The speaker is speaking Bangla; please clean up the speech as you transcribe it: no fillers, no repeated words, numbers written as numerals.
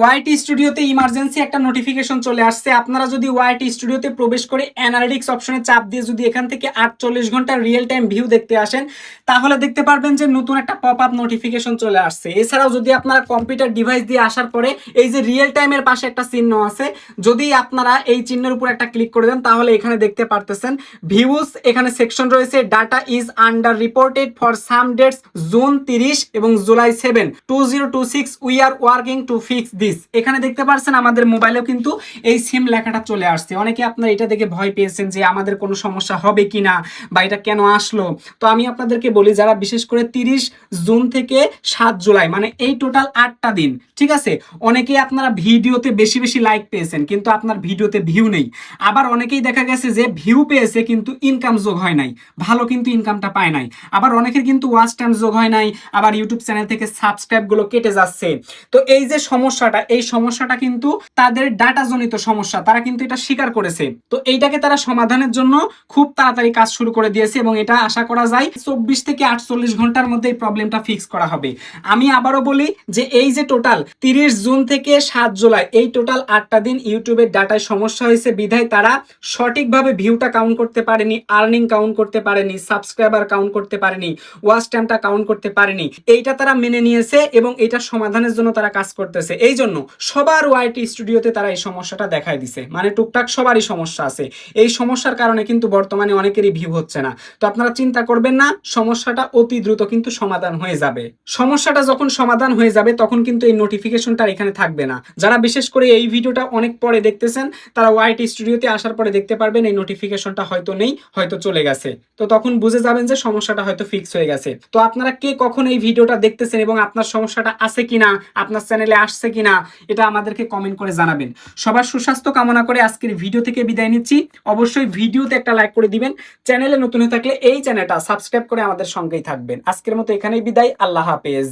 ওয়াইটি স্টুডিওতে ইমার্জেন্সি একটা নোটিফিকেশন চলে আসছে। আপনারা যদি ওয়াইটি স্টুডিওতে প্রবেশ করে অ্যানালিটিক্স অপশনে চাপ দিয়ে যদি এখান থেকে 48 ঘন্টা রিয়েল টাইম ভিউ দেখতে আসেন, তাহলে দেখতে পারবেন যে নতুন একটা পপ আপ নোটিফিকেশন চলে আসছে। এছাড়াও যদি আপনারা কম্পিউটার ডিভাইস দিয়ে আসার পরে এই যে রিয়েল টাইমের পাশে একটা চিহ্ন আছে, যদি আপনারা এই চিহ্নের উপর একটা ক্লিক করে দেন, তাহলে এখানে দেখতে পারতেছেন ভিউজ, এখানে সেকশন রয়েছে data is under reported for some dates June 30 এবং July 7 2026 we are working to fix this. এখানে দেখতে পাচ্ছেন আমাদের মোবাইলেও কিন্তু এই সেম লেখাটা চলে আসছে। অনেকে আপনারা এটা দেখে ভয় পেয়েছেন যে আমাদের কোনো সমস্যা হবে কিনা বা এটা কেন আসলো। তো আমি আপনাদেরকে বলি, যারা বিশেষ করে 30 জুন থেকে 7 জুলাই মানে এই টোটাল 8টা দিন, ঠিক আছে, অনেকে আপনারা ভিডিওতে বেশি বেশি লাইক পেয়েছেন কিন্তু আপনার ভিডিওতে ভিউ নেই। আবার অনেকেই দেখা গেছে যে ভিউ পেয়েছে কিন্তু ইনকাম যোগ হয় নাই, ভালো কিন্তু ইনকামটা পায় নাই। আবার অনেকের কিন্তু ওয়াচ টাইম যোগ হয় নাই, আবার ইউটিউব চ্যানেল থেকে সাবস্ক্রাইব গুলো কেটে যাচ্ছে। তো এই যে সমস্যাটা, এই সমস্যাটা কিন্তু তাদের ডাটা জনিত সমস্যা, তারা কিন্তু এটা স্বীকার করেছে। তো এইটাকে তারা সমাধানের জন্য খুব তাড়াতাড়ি কাজ শুরু করে দিয়েছে এবং এটা আশা করা যায় 24 থেকে 48 ঘন্টার মধ্যে এই প্রবলেমটা ফিক্স করা হবে। আমি আবারও বলি যে এই যে টোটাল 30 জুন থেকে 7 জুলাই এই টোটাল 8টা দিন ইউটিউবের ডাটায় সমস্যা হয়েছে বিধায় তারা সঠিকভাবে ভিউটা কাউন্ট করতে পারেনি, আর্নিং কাউন্ট করতে পারেনি, সাবস্ক্রাইবার কাউন্ট করতে পারেনি, ওয়াচ টাইমটা কাউন্ট করতে পারেনি। এইটা তারা মেনে নিয়েছে এবং এটা সমাধানের জন্য তারা কাজ করতেছে। এই জন্য সবার ওয়াইটি স্টুডিওতে তারা এই সমস্যাটা দেখায় দিছে, মানে টুকটাক সবারই সমস্যা আছে। এই সমস্যার কারণে কিন্তু বর্তমানে অনেকেরই ভিউ হচ্ছে না। তো আপনারা চিন্তা করবেন না, সমস্যাটা অতি দ্রুত কিন্তু সমাধান হয়ে যাবে। সমস্যাটা যখন সমাধান হয়ে যাবে তখন কিন্তু এই নোটিফিকেশনটা এখানে থাকবে না। যারা বিশেষ করে এই ভিডিওটা অনেক পরে দেখতেছেন, তারা ওয়াইটি স্টুডিওতে আসার পরে দেখতে পারবেন এই নোটিফিকেশনটা হয়তো নেই, হয়তো চলে গেছে। তো তখন বুঝে যাবেন যে সমস্যাটা হয়তো ফিক্স হয়ে গেছে। তো আপনারা কে কখন এই ভিডিওটা দেখতেছেন এবং আপনার সমস্যাটা আছে কিনা, আপনার চ্যানেলে আসছে কিনা, এটা আমাদেরকে কমেন্ট করে জানাবেন। সবার সুস্বাস্থ্য কামনা করে আজকের ভিডিও থেকে বিদায় নিচ্ছি। অবশ্যই ভিডিওতে একটা লাইক করে দিবেন। চ্যানেলে নতুন হয়ে থাকলে এই চ্যানেলটা সাবস্ক্রাইব করে আমাদের সঙ্গেই থাকবেন। আজকের মতো এখানেই বিদায়। আল্লাহ হাফেজ।